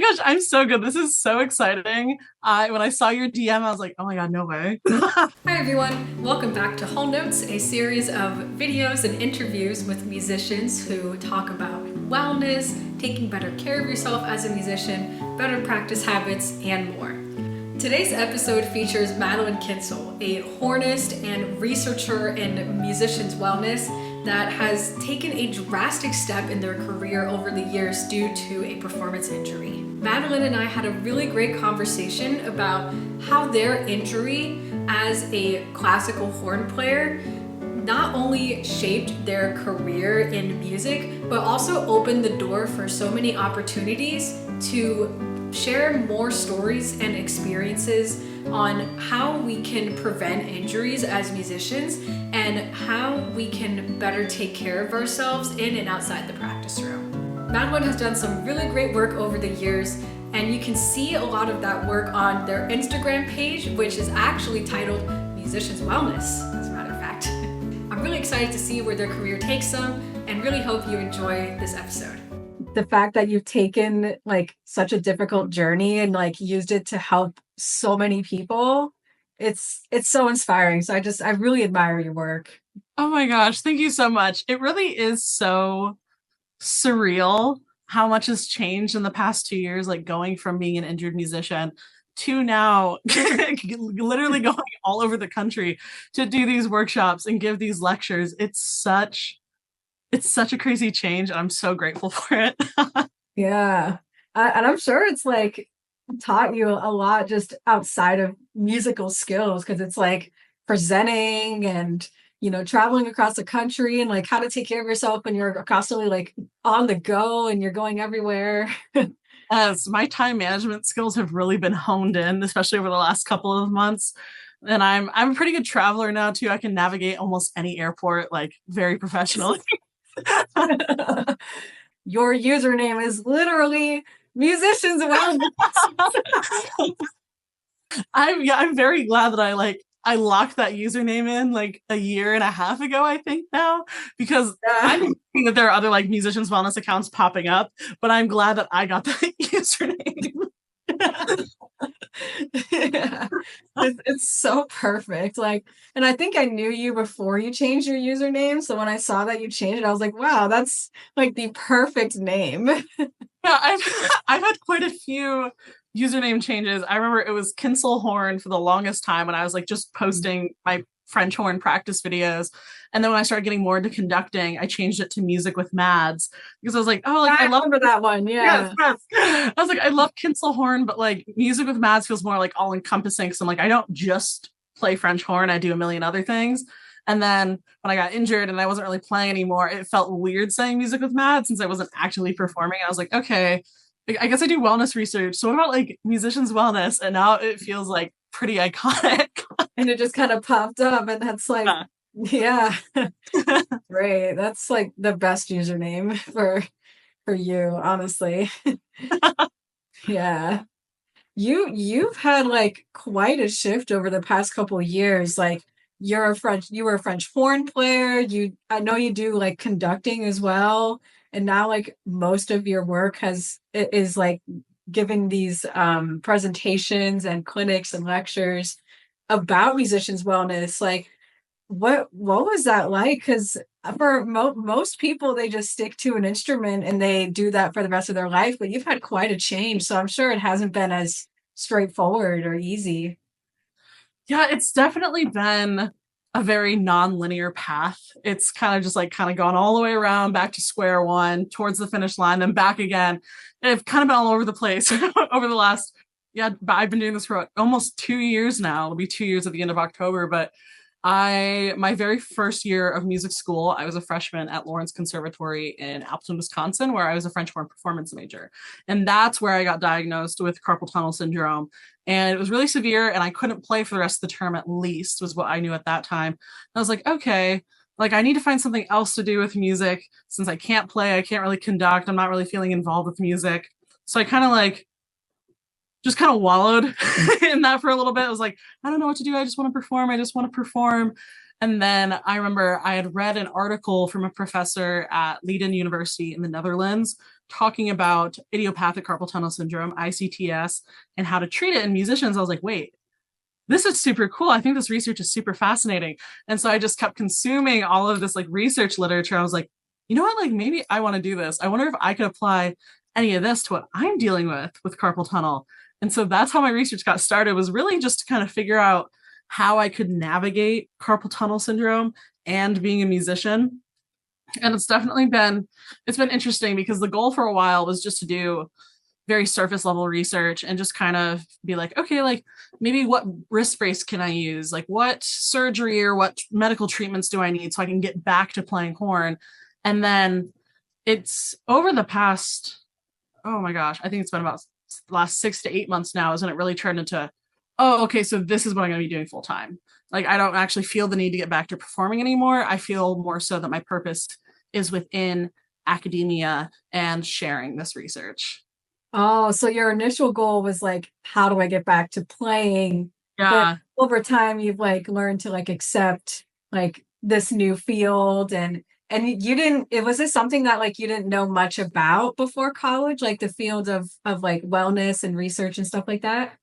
gosh, I'm so good. This is so exciting. When I saw your DM, I was like, oh my God, no way. Hi everyone, welcome back to Whole Notes, a series of videos and interviews with musicians who talk about wellness, taking better care of yourself as a musician, better practice habits, and more. Today's episode features Madeline Kyncl, a hornist and researcher in musicians' wellness that has taken a drastic step in their career over the years due to a performance injury. Madeline and I had a really great conversation about how their injury as a classical horn player not only shaped their career in music, but also opened the door for so many opportunities to share more stories and experiences on how we can prevent injuries as musicians and how we can better take care of ourselves in and outside the practice room. Madeline has done some really great work over the years, and you can see a lot of that work on their Instagram page, which is actually titled Musicians Wellness, as a matter of fact. I'm really excited to see where their career takes them and really hope you enjoy this episode. The fact that you've taken like such a difficult journey and like used it to help so many people, it's so inspiring. So I really admire your work. Oh my gosh, thank you so much. It really is so surreal how much has changed in the past 2 years, like going from being an injured musician to now literally going all over the country to do these workshops and give these lectures. It's such a crazy change, and I'm so grateful for it. Yeah. And I'm sure it's like taught you a lot just outside of musical skills, because it's like presenting and, traveling across the country and like how to take care of yourself when you're constantly like on the go and you're going everywhere. As my time management skills have really been honed in, especially over the last couple of months. And I'm a pretty good traveler now too. I can navigate almost any airport like very professionally. Your username is literally musicians wellness. I'm very glad that I locked that username in like a year and a half ago, I think now, because I'm thinking that there are other like musicians wellness accounts popping up, but I'm glad that I got that username. Yeah. It's so perfect. Like, and I think I knew you before you changed your username. So when I saw that you changed it, I was like, wow, that's like the perfect name. Yeah, I've had quite a few username changes. I remember it was Kyncl Horn for the longest time when I was like just posting my French horn practice videos. And then when I started getting more into conducting, I changed it to Music with Mads because I was like, oh, like I love that one. Yeah. Yes. I was like, I love Kyncl Horn, but like Music with Mads feels more like all encompassing. So I'm like, I don't just play French horn, I do a million other things. And then when I got injured and I wasn't really playing anymore, it felt weird saying Music with Mads since I wasn't actually performing. I was like, okay, I guess I do wellness research. So what about like musicians wellness? And now it feels like pretty iconic. And it just kind of popped up, and that's like, yeah, great. That's like the best username for you, honestly. Yeah. You've had like quite a shift over the past couple of years. Like you were a French horn player. I know you do like conducting as well. And now like most of your work is like giving these presentations and clinics and lectures about musicians wellness. Like what was that like? Because for most people, they just stick to an instrument and they do that for the rest of their life, but you've had quite a change, so I'm sure it hasn't been as straightforward or easy. Yeah, it's definitely been a very non-linear path. It's kind of gone all the way around back to square one towards the finish line, then back again. And I've kind of been all over the place over the last, I've been doing this for almost 2 years now. It'll be 2 years at the end of October, but my very first year of music school, I was a freshman at Lawrence Conservatory in Appleton, Wisconsin, where I was a French horn performance major. And that's where I got diagnosed with carpal tunnel syndrome. And it was really severe, and I couldn't play for the rest of the term, at least, was what I knew at that time. And I was like, okay, like I need to find something else to do with music since I can't play, I can't really conduct, I'm not really feeling involved with music. So I kind of wallowed in that for a little bit. I was like, I don't know what to do. I just want to perform. And then I remember I had read an article from a professor at Leiden University in the Netherlands talking about idiopathic carpal tunnel syndrome, ICTS, and how to treat it in musicians, I was like, wait, this is super cool. I think this research is super fascinating. And so I just kept consuming all of this like research literature. I was like, you know what, like maybe I want to do this. I wonder if I could apply any of this to what I'm dealing with carpal tunnel. And so that's how my research got started, was really just to kind of figure out how I could navigate carpal tunnel syndrome and being a musician. And it's been interesting because the goal for a while was just to do very surface level research and just kind of be like, okay, like maybe what wrist brace can I use? Like what surgery or what medical treatments do I need so I can get back to playing horn? And then it's over the past, oh my gosh, I think it's been about the last 6 to 8 months now is when it really turned into, oh, okay, so this is what I'm going to be doing full time. Like I don't actually feel the need to get back to performing anymore. I feel more so that my purpose is within academia and sharing this research. Oh, so your initial goal was like, how do I get back to playing? But Yeah. over time, you've like learned to like accept like this new field and you didn't, it was this something that like you didn't know much about before college, like the field of like wellness and research and stuff like that?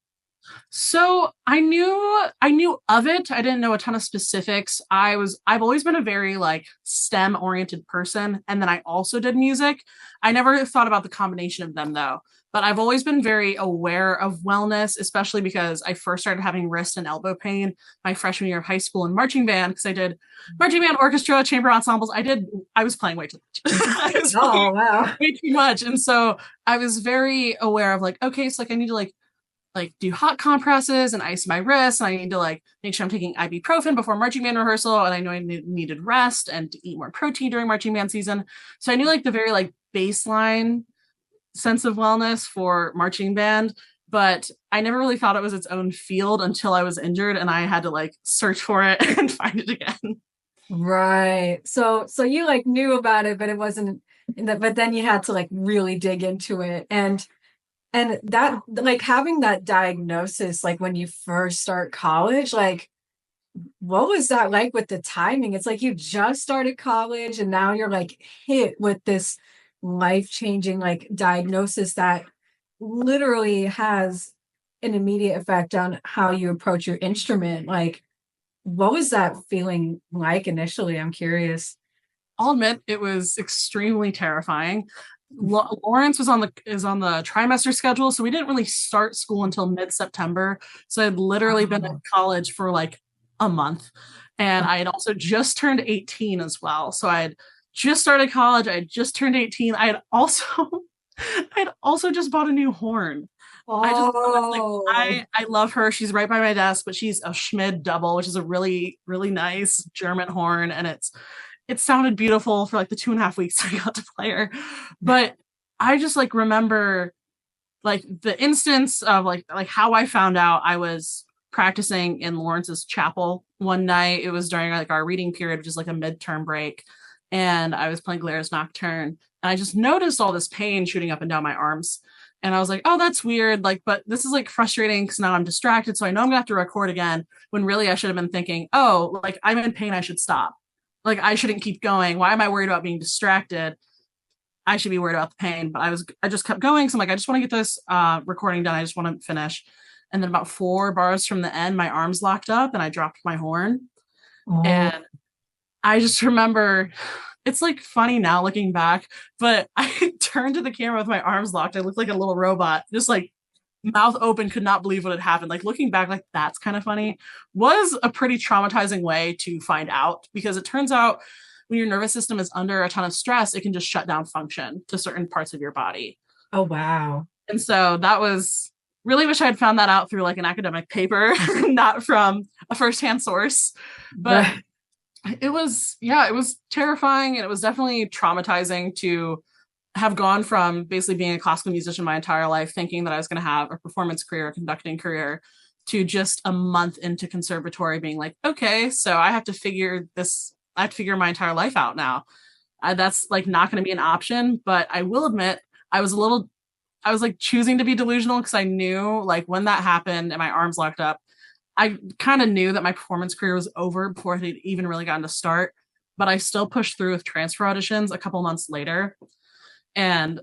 So I knew of it. I didn't know a ton of specifics. I've always been a very like STEM oriented person. And then I also did music. I never thought about the combination of them though. But I've always been very aware of wellness, especially because I first started having wrist and elbow pain my freshman year of high school in marching band, because I did marching band, orchestra, chamber ensembles. I was playing way too much. I was playing Oh, wow. way too much. And so I was very aware of like, okay, so like I need to like do hot compresses and ice my wrists. And I need to like make sure I'm taking ibuprofen before marching band rehearsal. And I know I needed rest and to eat more protein during marching band season. So I knew like the very like baseline sense of wellness for marching band, but I never really thought it was its own field until I was injured and I had to like search for it and find it again. Right. So you like knew about it, but it wasn't, but then you had to like really dig into it. And that like having that diagnosis, like when you first start college, like what was that like with the timing? It's like you just started college and now you're like hit with this life-changing like diagnosis that literally has an immediate effect on how you approach your instrument. Like, what was that feeling like initially? I'm curious. I'll admit it was extremely terrifying. Lawrence is on the trimester schedule, so we didn't really start school until mid-September. So I'd literally been in Oh, college for like a month, and I had also just turned 18 as well. So I had just started college. I had just turned 18. I had also just bought a new horn. I just like oh, I love her. She's right by my desk, but she's a Schmid double, which is a really really nice German horn, and it sounded beautiful for like the 2.5 weeks I got to play her. But I just like remember like the instance of like how I found out. I was practicing in Lawrence's chapel one night. It was during like our reading period, which is like a midterm break, and I was playing Glarus Nocturne, and I just noticed all this pain shooting up and down my arms. And I was like, oh, that's weird. Like, but this is like frustrating because now I'm distracted. So I know I'm gonna have to record again when really I should have been thinking, oh, like I'm in pain, I should stop. Like I shouldn't keep going. Why am I worried about being distracted? I should be worried about the pain. But I just kept going. So I'm like, I just want to get this recording done. I just want to finish. And then about 4 bars from the end, my arms locked up and I dropped my horn. oh, And I just remember it's like funny now looking back, but I turned to the camera with my arms locked. I looked like a little robot, just like mouth open, could not believe what had happened. Like looking back, like that's kind of funny. Was a pretty traumatizing way to find out, because it turns out when your nervous system is under a ton of stress, it can just shut down function to certain parts of your body. oh, wow. And so that was really, wish I had found that out through like an academic paper, not from a firsthand source. But Right. it was terrifying, and it was definitely traumatizing to have gone from basically being a classical musician my entire life, thinking that I was going to have a performance career, a conducting career, to just a month into conservatory being like, okay, so I have to figure my entire life out now. That's like not going to be an option. But I will admit, I was a little, I was like choosing to be delusional, because I knew like when that happened and my arms locked up, I kind of knew that my performance career was over before it had even really gotten to start. But I still pushed through with transfer auditions a couple months later. And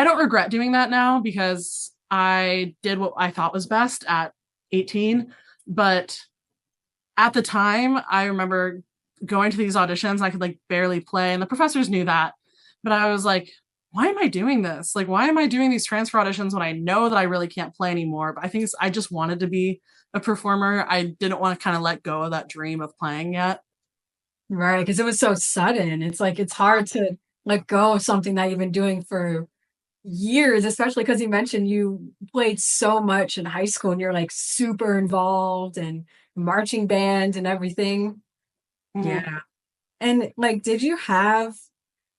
I don't regret doing that now because I did what I thought was best at 18. But at the time, I remember going to these auditions. I could like barely play, and the professors knew that. But I was like, why am I doing this? Like, why am I doing these transfer auditions when I know that I really can't play anymore? But I think I just wanted to be a performer. I didn't want to kind of let go of that dream of playing yet. Right, because it was so sudden. It's like it's hard to let go of something that you've been doing for years, especially because you mentioned you played so much in high school and you're like super involved and marching band and everything. Mhm. Yeah. And like, did you have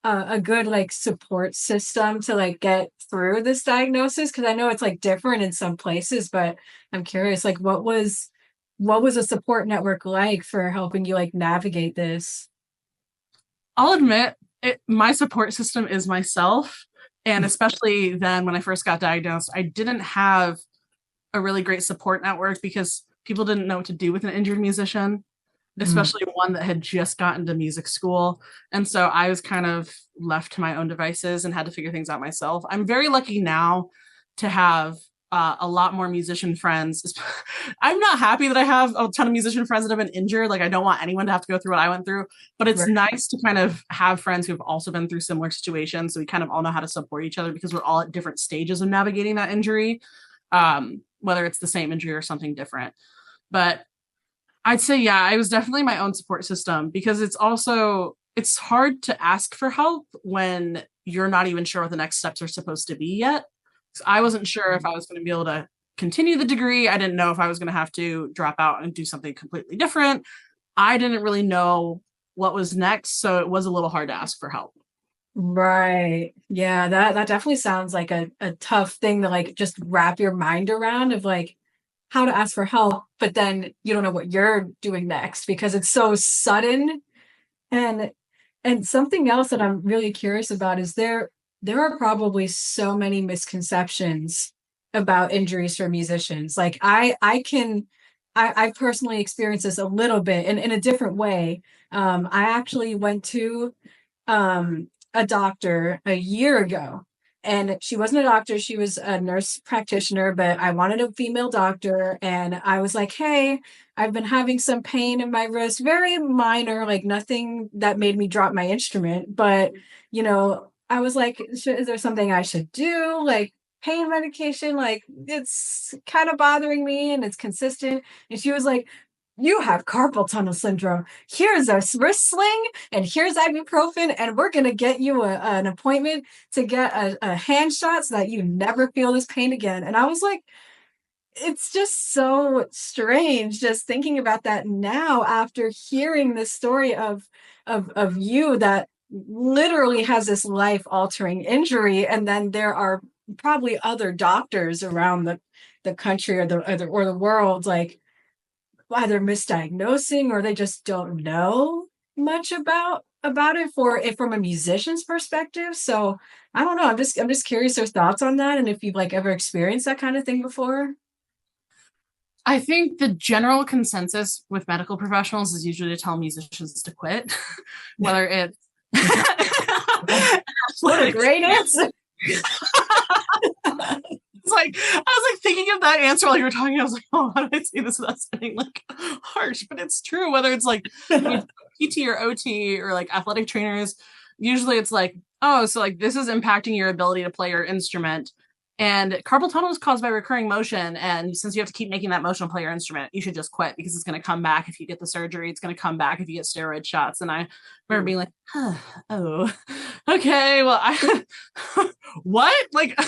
a good like support system to like get through this diagnosis? Because I know it's like different in some places, but I'm curious, like, what was a support network like for helping you like navigate this? I'll admit, my support system is myself. And especially then when I first got diagnosed, I didn't have a really great support network because people didn't know what to do with an injured musician, Mm, especially one that had just gotten to music school. And so I was kind of left to my own devices and had to figure things out myself. I'm very lucky now to have a lot more musician friends. I'm not happy that I have a ton of musician friends that have been injured. Like, I don't want anyone to have to go through what I went through, but it's right. nice to kind of have friends who've also been through similar situations. So we kind of all know how to support each other because we're all at different stages of navigating that injury, whether it's the same injury or something different. But I'd say, yeah, I was definitely my own support system because it's hard to ask for help when you're not even sure what the next steps are supposed to be yet. So I wasn't sure if I was going to be able to continue the degree. I didn't know if I was going to have to drop out and do something completely different. I didn't really know what was next, so it was a little hard to ask for help. Right. Yeah, that definitely sounds like a tough thing to like just wrap your mind around of like how to ask for help, but then you don't know what you're doing next because it's so sudden. And something else that I'm really curious about is there are probably so many misconceptions about injuries for musicians. Like I personally experienced this a little bit in a different way. I actually went to a doctor a year ago. And she wasn't a doctor, she was a nurse practitioner, but I wanted a female doctor. And I was like, hey, I've been having some pain in my wrist, very minor, like nothing that made me drop my instrument. But, I was like, is there something I should do? Like, pain medication, like it's kind of bothering me and it's consistent. And she was like, you have carpal tunnel syndrome. Here's a wrist sling and here's ibuprofen, and we're going to get you an appointment to get a hand shot so that you never feel this pain again. And I was like, it's just so strange just thinking about that now after hearing this story of you that literally has this life altering injury, and then there are probably other doctors around the country or the world like either misdiagnosing or they just don't know much about it for it from a musician's perspective. So I don't know. I'm just curious your thoughts on that and if you've like ever experienced that kind of thing before. I think the general consensus with medical professionals is usually to tell musicians to quit, whether it's What a like, great answer. it's like I was like thinking of that answer while you were talking. I was like, oh, how do I say this without sounding like harsh? But it's true. Whether it's like PT or OT or like athletic trainers, usually it's like, oh, so like this is impacting your ability to play your instrument. And carpal tunnel is caused by recurring motion. And since you have to keep making that motion to play your instrument, you should just quit because it's going to come back if you get the surgery. It's going to come back if you get steroid shots. And I remember being like, oh, okay, well, what? Like,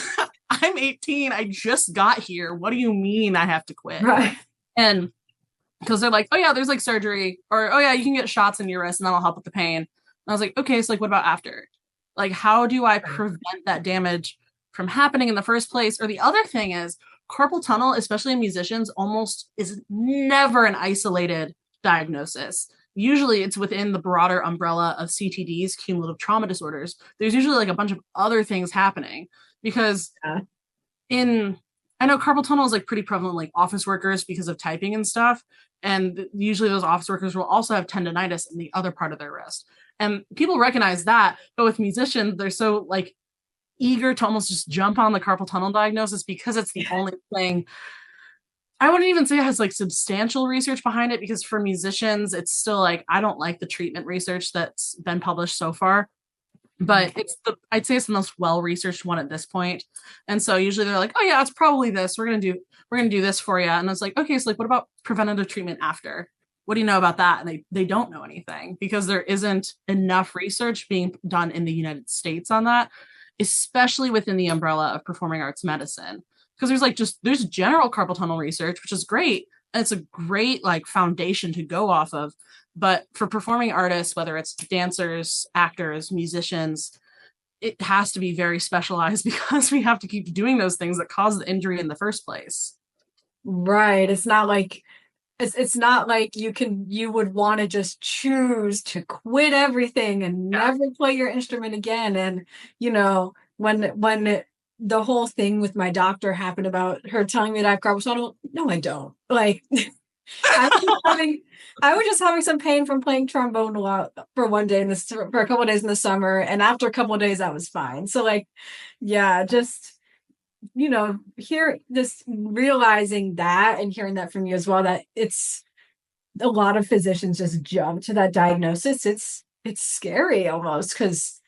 I'm 18. I just got here. What do you mean I have to quit? Right. And because they're like, oh, yeah, there's like surgery, or oh, yeah, you can get shots in your wrist and that'll help with the pain. And I was like, okay, so like, what about after? Like, how do I prevent that damage from happening in the first place? Or the other thing is, carpal tunnel, especially in musicians, almost is never an isolated diagnosis. Usually it's within the broader umbrella of CTDs, cumulative trauma disorders. There's usually like a bunch of other things happening because Yeah. in I know carpal tunnel is like pretty prevalent like office workers because of typing and stuff. And usually those office workers will also have tendonitis in the other part of their wrist. And people recognize that, but with musicians, they're so like eager to almost just jump on the carpal tunnel diagnosis because it's the only thing. I wouldn't even say it has like substantial research behind it, because for musicians, it's still like, I don't like the treatment research that's been published so far, but I'd say it's the most well-researched one at this point. And so usually they're like, oh yeah, it's probably this. We're gonna do this for you. And it's like, okay, so like, what about preventative treatment after? What do you know about that? And they don't know anything, because there isn't enough research being done in the United States on that, especially within the umbrella of performing arts medicine. Because there's general carpal tunnel research, which is great. And it's a great like foundation to go off of. But for performing artists, whether it's dancers, actors, musicians, it has to be very specialized because we have to keep doing those things that cause the injury in the first place. Right. It's not like you would want to just choose to quit everything and never play your instrument again. And when the whole thing with my doctor happened about her telling me that I have carpal tunnel, no, I don't. Like I was just having some pain from playing trombone a lot for one day for a couple of days in the summer, and after a couple of days I was fine. So like, yeah, just here this realizing that and hearing that from you as well, that it's a lot of physicians just jump to that diagnosis. It's scary almost, because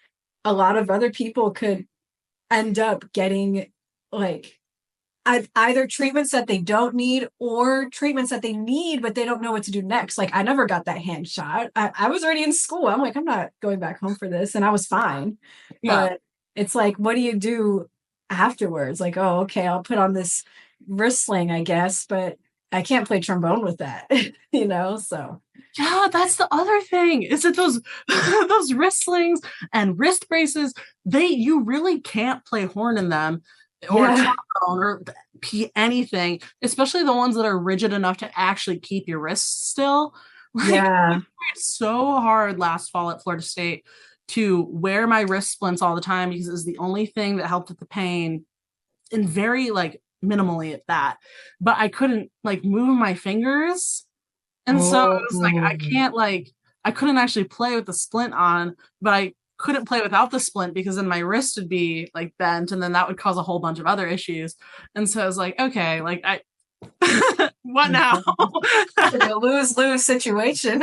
a lot of other people could end up getting like either treatments that they don't need or treatments that they need, but they don't know what to do next. Like I never got that hand shot. I was already in school. I'm like, I'm not going back home for this. And I was fine. Yeah. But it's like, what do you do afterwards? Like, oh, okay, I'll put on this wrist sling, I guess, but I can't play trombone with that, so. Yeah, that's the other thing. Is that those those wrist slings and wrist braces, you really can't play horn in them or trombone or anything, especially the ones that are rigid enough to actually keep your wrists still. Yeah. It's so hard last fall at Florida State to wear my wrist splints all the time, because it was the only thing that helped with the pain, and very like minimally at that. But I couldn't like move my fingers. And so it was like, I couldn't actually play with the splint on, but I couldn't play without the splint, because then my wrist would be like bent, and then that would cause a whole bunch of other issues. And so I was like, okay, like what now? A lose-lose situation.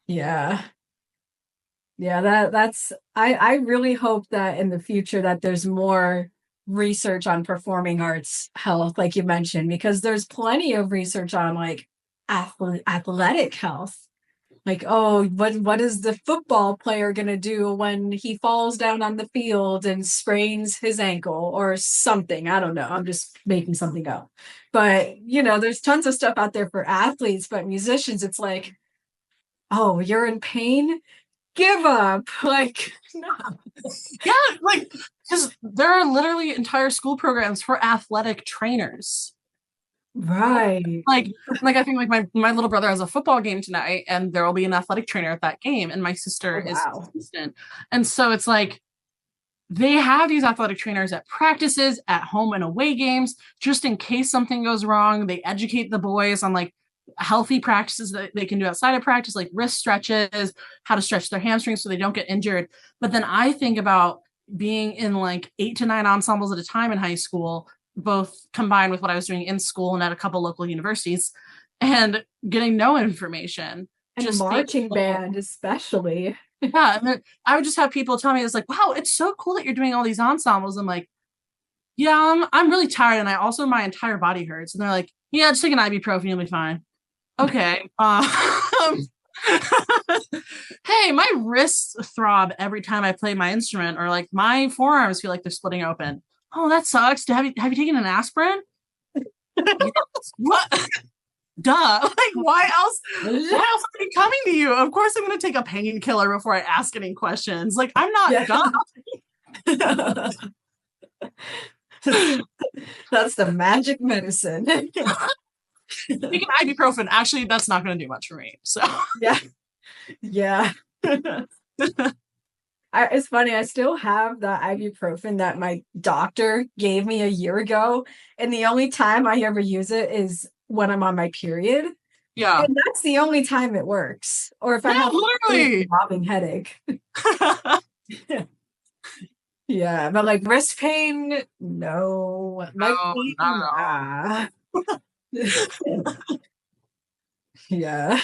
Yeah. Yeah, that's I really hope that in the future that there's more research on performing arts health, like you mentioned, because there's plenty of research on like athletic health. Like, oh, what is the football player gonna do when he falls down on the field and sprains his ankle or something? I don't know. I'm just making something up. But there's tons of stuff out there for athletes, but musicians, it's like, oh, you're in pain? Give up. Like, no. Yeah, like, because there are literally entire school programs for athletic trainers. Right. Like I think like my little brother has a football game tonight, and there will be an athletic trainer at that game, and my sister is his assistant. And so it's like they have these athletic trainers at practices, at home and away games, just in case something goes wrong. They educate the boys on like healthy practices that they can do outside of practice, like wrist stretches, how to stretch their hamstrings so they don't get injured. But then I think about being in like 8 to 9 ensembles at a time in high school, both combined with what I was doing in school and at a couple local universities, and getting no information. And just marching band, especially. Yeah. And then I would just have people tell me, it's like, wow, it's so cool that you're doing all these ensembles. I'm like, yeah, I'm really tired. And my entire body hurts. And they're like, yeah, just take an ibuprofen, you'll be fine. Okay. Hey, my wrists throb every time I play my instrument, or like my forearms feel like they're splitting open. Oh, that sucks. Have you taken an aspirin? What? Duh. Like, why else are they coming to you? Of course I'm going to take a painkiller before I ask any questions. Like, I'm not dumb. That's the magic medicine. Taking ibuprofen, actually, that's not going to do much for me. So yeah. It's funny. I still have the ibuprofen that my doctor gave me a year ago, and the only time I ever use it is when I'm on my period. Yeah, and that's the only time it works. Or if I have literally a throbbing headache. Yeah, but like wrist pain, no. Leg No, pain, not nah. Yeah.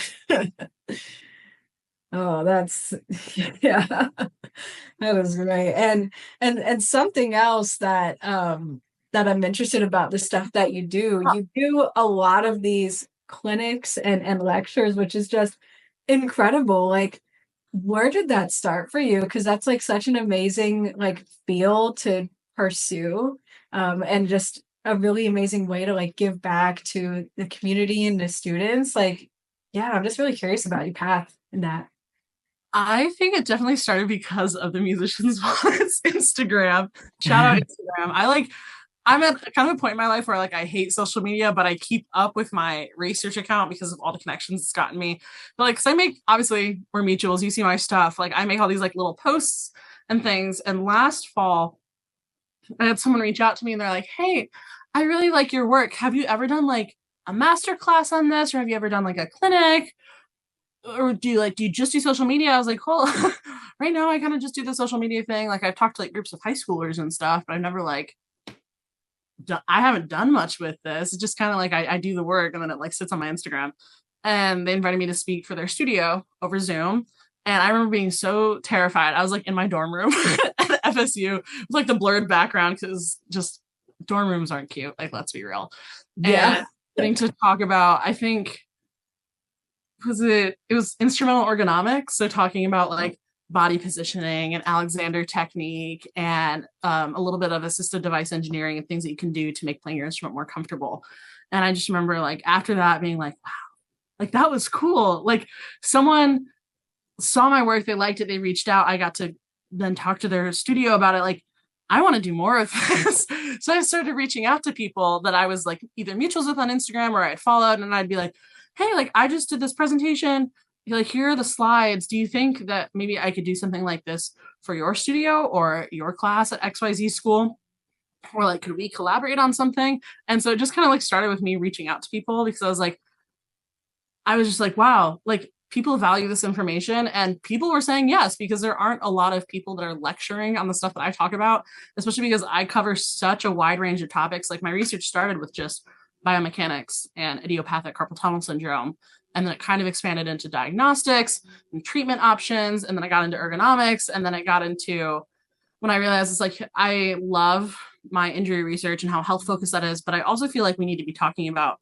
Oh, that's yeah. That was great. And something else that that I'm interested about the stuff that you do a lot of these clinics and lectures, which is just incredible. Like, where did that start for you? Because that's like such an amazing like field to pursue, and just a really amazing way to like give back to the community and the students. Like, yeah, I'm just really curious about your path in that. I think it definitely started because of the Musicians Wallets Instagram. Shout out Instagram. I'm at kind of a point in my life where like I hate social media, but I keep up with my research account because of all the connections it's gotten me. But like, cause I make, obviously we're mutuals, you see my stuff. Like I make all these like little posts and things. And last fall, I had someone reach out to me and they're like, "Hey, I really like your work. Have you ever done like a master class on this? Or have you ever done like a clinic? Or do you just do social media?" I was like, "Well, right now I kind of just do the social media thing. Like I've talked to like groups of high schoolers and stuff, but I've never like I haven't done much with this. It's just kind of like I do the work and then it like sits on my Instagram." And they invited me to speak for their studio over Zoom. And I remember being so terrified. I was like in my dorm room at FSU with like the blurred background because just dorm rooms aren't cute. Like, let's be real. Yeah. And getting to talk about, I think, it was instrumental ergonomics. So talking about like body positioning and Alexander technique and a little bit of assistive device engineering and things that you can do to make playing your instrument more comfortable. And I just remember like after that being like, wow, like that was cool. Like someone saw my work, they liked it, they reached out. I got to then talk to their studio about it. Like, I want to do more of this. So I started reaching out to people that I was like either mutuals with on Instagram or I'd followed, and I'd be like, "Hey, like I just did this presentation. Like, here are the slides. Do you think that maybe I could do something like this for your studio or your class at XYZ school? Or like, could we collaborate on something?" And so it just kind of like started with me reaching out to people because I was just like, wow, like people value this information, and people were saying yes because there aren't a lot of people that are lecturing on the stuff that I talk about, especially because I cover such a wide range of topics. Like my research started with just biomechanics and idiopathic carpal tunnel syndrome, and then it kind of expanded into diagnostics and treatment options, and then I got into ergonomics, and then I got into when I realized it's like I love my injury research and how health focused that is, but I also feel like we need to be talking about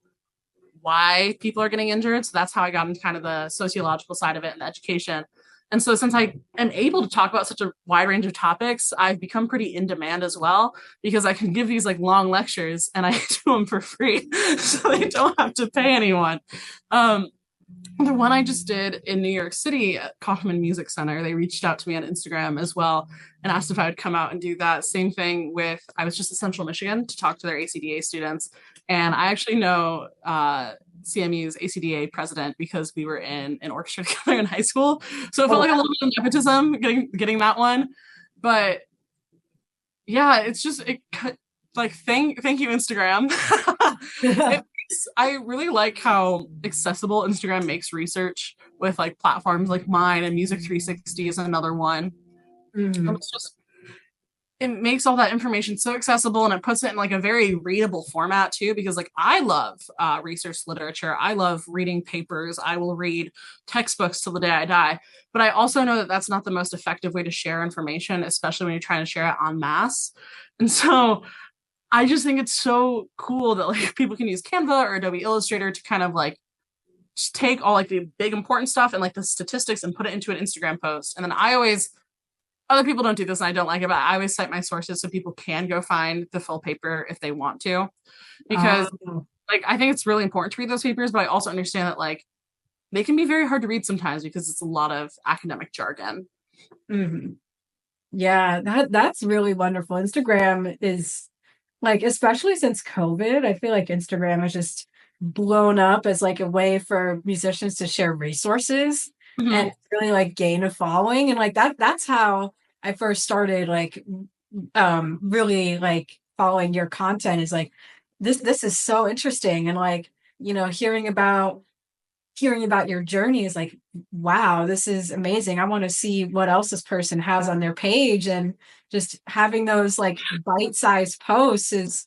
why people are getting injured. So that's how I got into kind of the sociological side of it and the education. And so since I am able to talk about such a wide range of topics, I've become pretty in demand as well because I can give these like long lectures and I do them for free. So they don't have to pay anyone. Um, the one I just did in New York City at Kaufman Music Center, they reached out to me on Instagram as well and asked if I would come out and do that. Same thing with, I was just at Central Michigan to talk to their ACDA students. And I actually know CMU's ACDA president because we were in an orchestra together in high school. So it felt Oh, like a little bit of nepotism getting that one. But yeah, it's just, like, thank you, Instagram. wow. it I really like how accessible Instagram makes research with like platforms like mine, and Music 360 is another one. And Mhm. it's just it makes all that information so accessible, and it puts it in like a very readable format too, because like I love research literature. I love reading papers. I will read textbooks till the day I die, but I also know that that's not the most effective way to share information, especially when you're trying to share it en masse. And so I just think it's so cool that like people can use Canva or Adobe Illustrator to kind of like just take all like the big important stuff and like the statistics and put it into an Instagram post. And then I always, other people don't do this and I don't like it, but I always cite my sources so people can go find the full paper if they want to. Because Oh. like I think it's really important to read those papers, but I also understand that like they can be very hard to read sometimes because it's a lot of academic jargon. Mhm. Yeah, that's really wonderful. Instagram is like, especially since COVID, I feel like Instagram has just blown up as like a way for musicians to share resources Mm-hmm. and really like gain a following. And like that's how I first started like really like following your content is like this is so interesting and like, hearing about hearing about your journey is like, wow, this is amazing. I want to see what else this person has on their page. And just having those like bite-sized posts is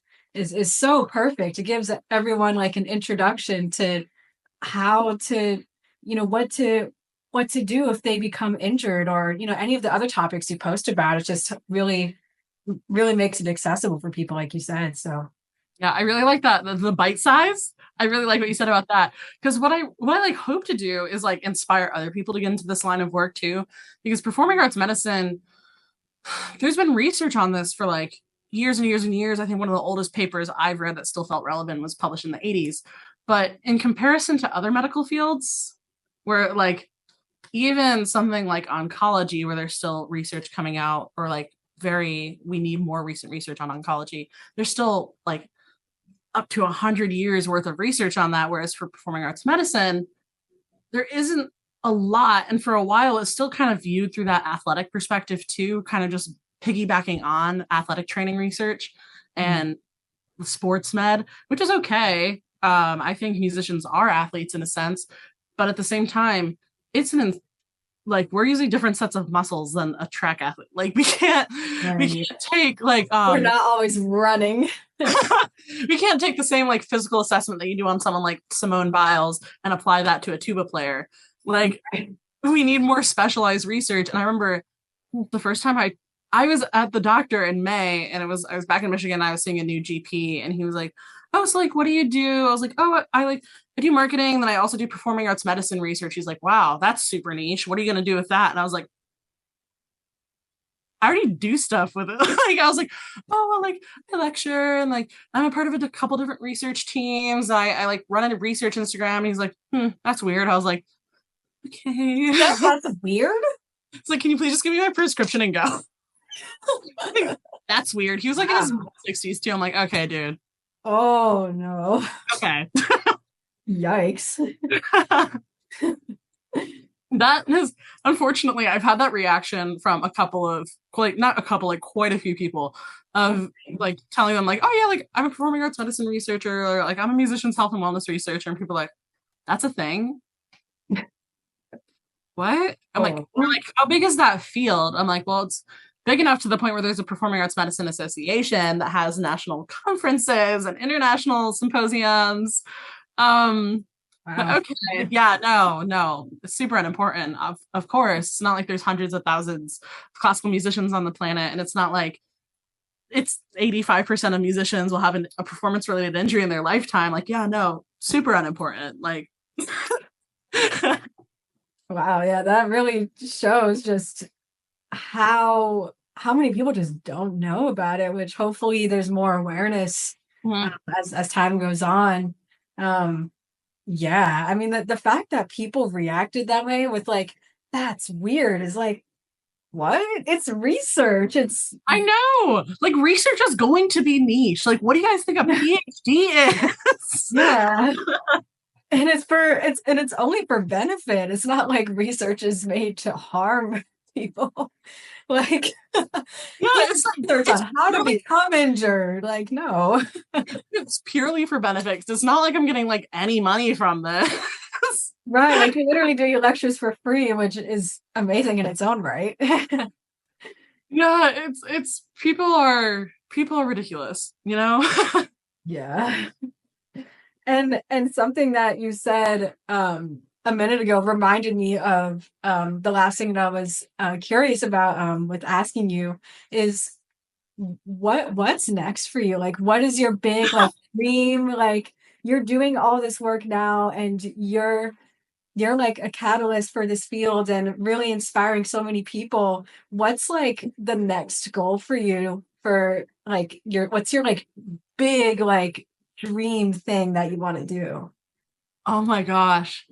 so perfect. It gives everyone like an introduction to how to, what to do if they become injured, or, any of the other topics you post about. It just really makes it accessible for people, like you said. So Yeah, I really like that. The bite size. I really like what you said about that. Because what I like hope to do is like inspire other people to get into this line of work too. Because performing arts medicine, there's been research on this for like years and years and years. I think one of the oldest papers I've read that still felt relevant was published in the 80s. But in comparison to other medical fields, where like even something like oncology, where there's still research coming out, or like we need more recent research on oncology. There's still like up to 100 years worth of research on that. Whereas for performing arts medicine, there isn't a lot. And for a while, it's still kind of viewed through that athletic perspective too, kind of just piggybacking on athletic training research and sports med, which is okay. I think musicians are athletes in a sense, but at the same time, it's like we're using different sets of muscles than a track athlete. Like we can't take like we're not always running. we can't take the same like physical assessment that you do on someone like Simone Biles and apply that to a tuba player. Like we need more specialized research. And I remember the first time I was at the doctor in May, and I was back in Michigan. I was seeing a new GP, and he was like, "Oh, so like, what do you do?" I was like, "Oh, I do marketing, then I also do performing arts medicine research." He's like, "Wow, that's super niche. What are you gonna do with that?" And I was like, I already do stuff with it. Like I was like, "Oh, well, like I lecture, and like I'm a part of a couple different research teams. I like run a research Instagram." And he's like, "That's weird." I was like, "Okay, that's weird." It's like, "Can you please just give me my prescription and go?" That's weird. He was like in his 60s too. I'm like, "Okay, dude." Oh no. Okay. Yikes. That is, unfortunately, I've had that reaction from a couple of, like, not a couple, like quite a few people, of like telling them like, "Oh yeah, like I'm a performing arts medicine researcher," or like I'm a musician's health and wellness researcher, and people are like, "That's a thing?" What? I'm like, "We're like, how big is that field?" I'm like, "Well, it's big enough to the point where there's a Performing Arts Medicine Association that has national conferences and international symposiums." Wow. Okay. Yeah, no. It's super unimportant. Of course. It's not like there's hundreds of thousands of classical musicians on the planet. And it's not like it's 85% of musicians will have a performance related injury in their lifetime. Like, yeah, no, super unimportant. Like wow, yeah, that really shows just how many people just don't know about it, which hopefully there's more awareness as time goes on. Yeah, I mean the fact that people reacted that way with like, "That's weird," is like, what? It's research. I know. Like research is going to be niche. Like, what do you guys think a PhD is? Yeah. And it's only for benefit. It's not like research is made to harm people. Like, yeah, it's research on how to become injured. Like, no. It's purely for benefits. It's not like I'm getting like any money from this. Right. Like you literally do your lectures for free, which is amazing in its own right. Yeah, it's people are ridiculous, you know? Yeah. And something that you said a minute ago reminded me of the last thing that I was curious about with asking you is what's next for you? Like, what is your big like dream? Like, you're doing all this work now, and you're like a catalyst for this field and really inspiring so many people. What's like the next goal for you for like what's your like big like dream thing that you want to do? Oh my gosh.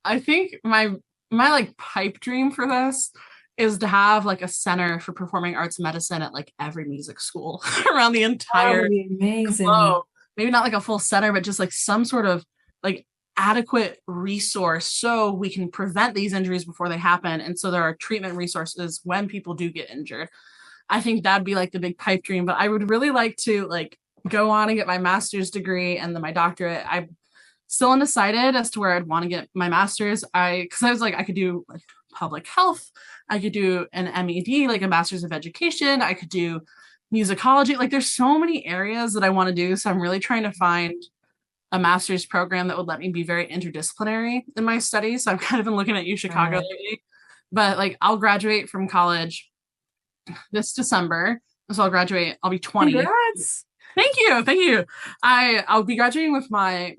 I think my like pipe dream for this is to have like a center for performing arts medicine at like every music school around the entire That would be amazing. globe. Maybe not like a full center, but just like some sort of like adequate resource so we can prevent these injuries before they happen. And so there are treatment resources when people do get injured. I think that'd be like the big pipe dream, but I would really like to like go on and get my master's degree and then my doctorate. still undecided as to where I'd want to get my master's. Because I was like, I could do like public health, I could do an MED, like a master's of education, I could do musicology. Like there's so many areas that I want to do. So I'm really trying to find a master's program that would let me be very interdisciplinary in my studies. So I've kind of been looking at U Chicago lately. But like I'll graduate from college this December. So I'll graduate, I'll be 20. Congrats. Thank you. Thank you. I'll be graduating with my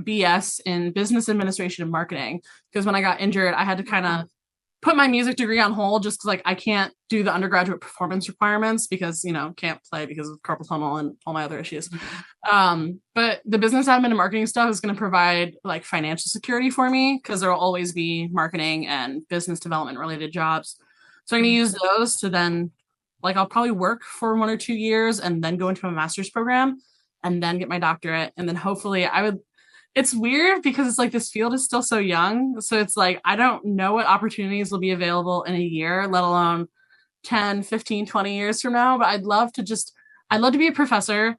BS in business administration and marketing, because when I got injured, I had to kind of put my music degree on hold just because like I can't do the undergraduate performance requirements because, can't play because of carpal tunnel and all my other issues. But the business admin and marketing stuff is going to provide like financial security for me because there will always be marketing and business development related jobs. So I'm going to use those to then, like, I'll probably work for 1 or 2 years and then go into a master's program and then get my doctorate. And then hopefully it's weird because it's like this field is still so young. So it's like, I don't know what opportunities will be available in a year, let alone 10, 15, 20 years from now. But I'd love to be a professor,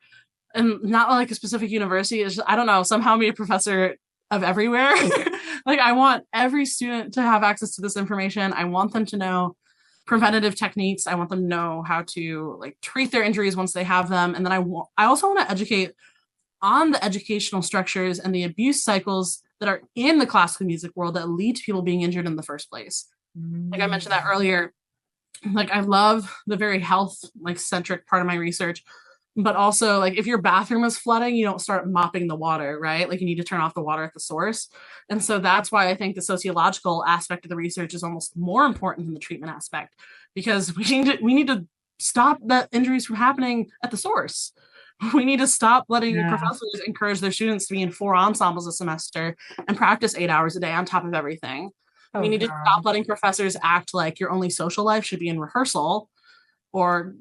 and not like a specific university. It's just, I don't know, somehow be a professor of everywhere. Like I want every student to have access to this information. I want them to know preventative techniques. I want them to know how to like treat their injuries once they have them. And then I also want to educate on the educational structures and the abuse cycles that are in the classical music world that lead to people being injured in the first place. Like I mentioned that earlier, like I love the very health like centric part of my research, but also like if your bathroom is flooding, you don't start mopping the water, right? Like you need to turn off the water at the source. And so that's why I think the sociological aspect of the research is almost more important than the treatment aspect, because we need to stop the injuries from happening at the source. We need to stop letting professors encourage their students to be in 4 ensembles a semester and practice 8 hours a day on top of everything. We need to stop letting professors act like your only social life should be in rehearsal. Or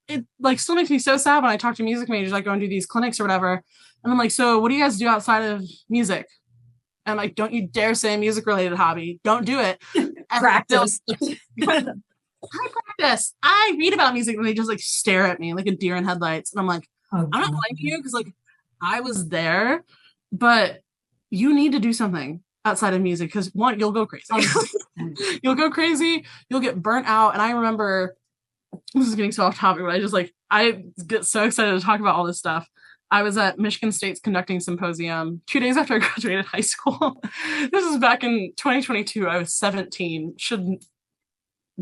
it like still makes me so sad when I talk to music majors, like go and do these clinics or whatever. And I'm like, so what do you guys do outside of music? And I'm like, don't you dare say a music related hobby. Don't do it. Practice. I practice. I read about music and they just like stare at me like a deer in headlights. And I'm like, I'm not blaming you because like I was there, but you need to do something outside of music because one, you'll go crazy. You'll go crazy. You'll get burnt out. And I remember, this is getting so off topic, but I get so excited to talk about all this stuff. I was at Michigan State's conducting symposium 2 days after I graduated high school. This is back in 2022. I was 17.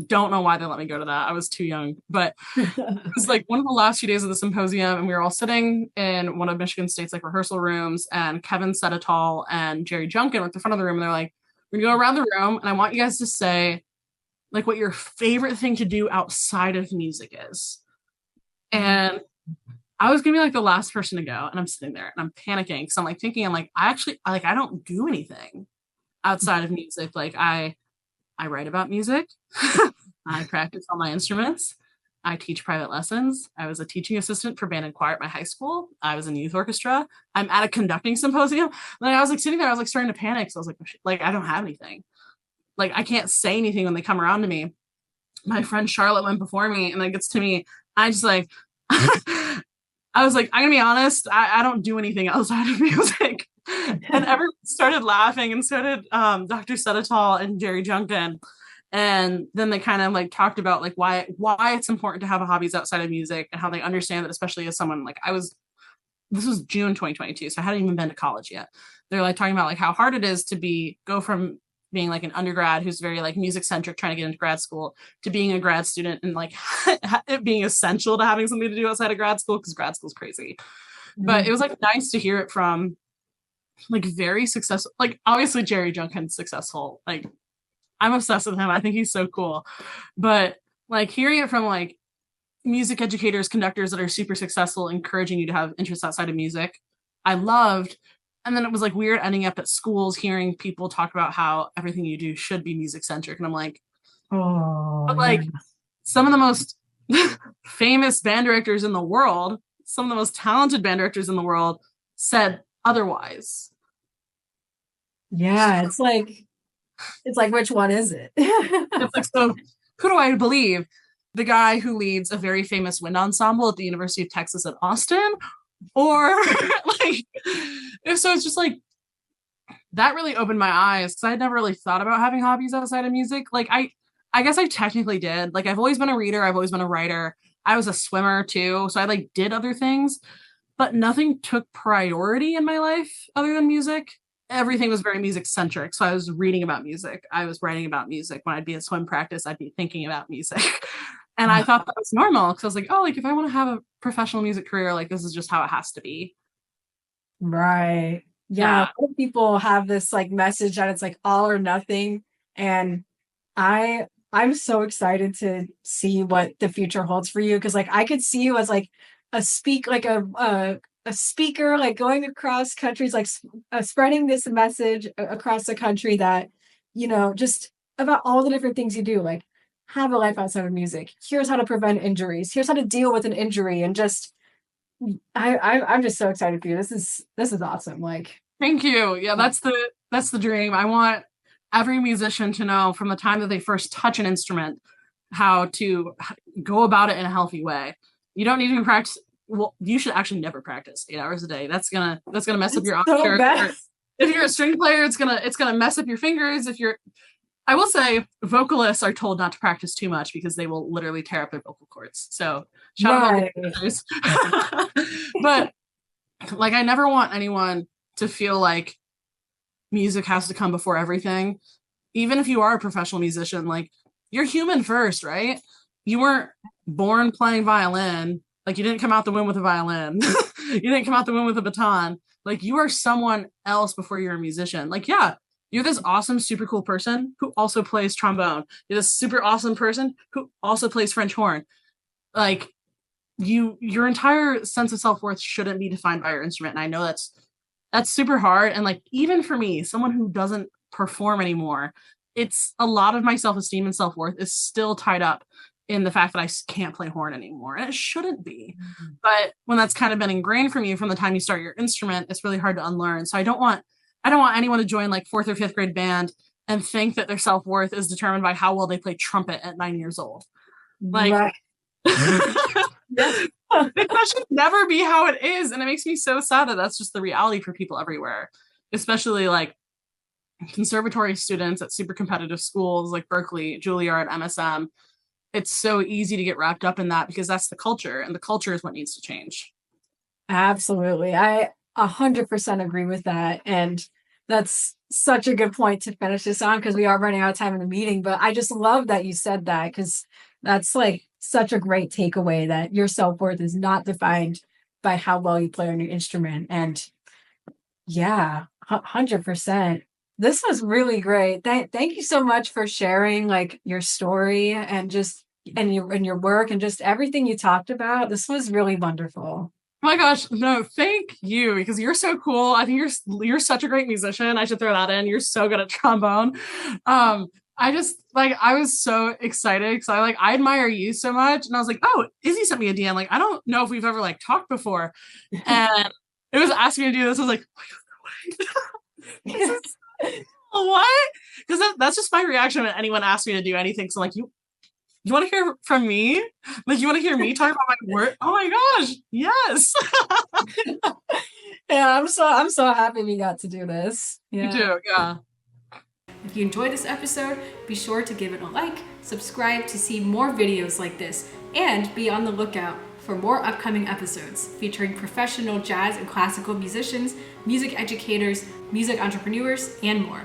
Don't know why they let me go to that. I was too young, but it was like one of the last few days of the symposium, and we were all sitting in one of Michigan State's like rehearsal rooms, and Kevin Sedetall and Jerry Junkin were at the front of the room, and they're like, we're gonna go around the room, and I want you guys to say like what your favorite thing to do outside of music is. And I was gonna be like the last person to go, and I'm sitting there and I'm panicking because I'm like thinking, I don't do anything outside of music. Like I write about music. I practice all my instruments. I teach private lessons. I was a teaching assistant for band and choir at my high school. I was in youth orchestra. I'm at a conducting symposium. Like I was like sitting there, I was like starting to panic. So I was like, I don't have anything. Like I can't say anything when they come around to me. My friend Charlotte went before me, and then gets to me. I just like, I was like, I'm gonna be honest, I don't do anything outside of music. And everyone started laughing, and so did Dr. Sedetall and Jerry Junkin. And then they kind of like talked about like why it's important to have hobbies outside of music, and how they understand that, especially as someone like this was June 2022, so I hadn't even been to college yet. They're like talking about like how hard it is to go from being like an undergrad who's very like music centric trying to get into grad school to being a grad student, and like it being essential to having something to do outside of grad school because grad school's crazy. But it was like nice to hear it from like very successful, like obviously Jerry Junkin's successful. Like I'm obsessed with him. I think he's so cool. But like hearing it from like music educators, conductors that are super successful, encouraging you to have interests outside of music, I loved. And then it was like weird ending up at schools hearing people talk about how everything you do should be music centric. And I'm like, but like some of the most famous band directors in the world, some of the most talented band directors in the world said otherwise. Yeah, it's like which one is it? It's like, so who do I believe? The guy who leads a very famous wind ensemble at the University of Texas at Austin? Or like, so it's just like that really opened my eyes because I had never really thought about having hobbies outside of music. Like I guess I technically did. Like I've always been a reader, I've always been a writer. I was a swimmer too, so I like did other things, but nothing took priority in my life other than music. Everything was very music centric. So I was reading about music, I was writing about music. When I'd be at swim practice, I'd be thinking about music. And I thought that was normal because I was like, oh, like if I want to have a professional music career, like this is just how it has to be. Right. Yeah. Yeah. A lot of people have this like message that it's like all or nothing. And I'm so excited to see what the future holds for you. Cause like I could see you as like a speaker, like going across countries, like spreading this message across the country that, just about all the different things you do, like have a life outside of music. Here's how to prevent injuries. Here's how to deal with an injury, and just I'm just so excited for you. This is awesome. Like, Thank you. Yeah, that's the dream. I want every musician to know from the time that they first touch an instrument how to go about it in a healthy way. You don't need to practice. Well, you should actually never practice 8 hours a day. That's gonna mess up it's your so posture. bad. If you're a string player, it's gonna mess up your fingers. I will say vocalists are told not to practice too much because they will literally tear up their vocal cords. So shout out Right. vocalists. But like I never want anyone to feel like music has to come before everything. Even if you are a professional musician, like you're human first, right? You weren't born playing violin. Like you didn't come out the womb with a violin. You didn't come out the womb with a baton. Like you are someone else before you're a musician. Like, yeah, you're this awesome, super cool person who also plays trombone. You're this super awesome person who also plays French horn. Like your entire sense of self-worth shouldn't be defined by your instrument. And I know that's super hard. And like even for me, someone who doesn't perform anymore, it's a lot of my self-esteem and self-worth is still tied up in the fact that I can't play horn anymore. And it shouldn't be. Mm-hmm. But when that's kind of been ingrained from you from the time you start your instrument, it's really hard to unlearn. So I don't want anyone to join like 4th or 5th grade band and think that their self-worth is determined by how well they play trumpet at 9 years old. Like Right. that should never be how it is. And it makes me so sad that that's just the reality for people everywhere, especially like conservatory students at super competitive schools like Berkeley, Juilliard, MSM. It's so easy to get wrapped up in that because that's the culture, and the culture is what needs to change. Absolutely. I 100% agree with that. And that's such a good point to finish this on because we are running out of time in the meeting. But I just love that you said that because that's like such a great takeaway that your self-worth is not defined by how well you play on your instrument. And yeah, 100%. This was really great. Thank you so much for sharing like your story and just and your work and just everything you talked about. This was really wonderful. Oh my gosh, no, thank you because you're so cool. I think you're such a great musician. I should throw that in. You're so good at trombone. I just like I was so excited because I admire you so much, and I was like, oh, Izzy sent me a DM. Like I don't know if we've ever like talked before, and it was asking me to do this. I was like, what? Because that's just my reaction when anyone asks me to do anything. So like you want to hear from me? Like you want to hear me talk about my work? Oh my gosh, yes. Yeah, I'm so happy we got to do this. Yeah. You too, yeah. If you enjoyed this episode, be sure to give it a like, subscribe to see more videos like this, and be on the lookout for more upcoming episodes featuring professional jazz and classical musicians, music educators, music entrepreneurs, and more.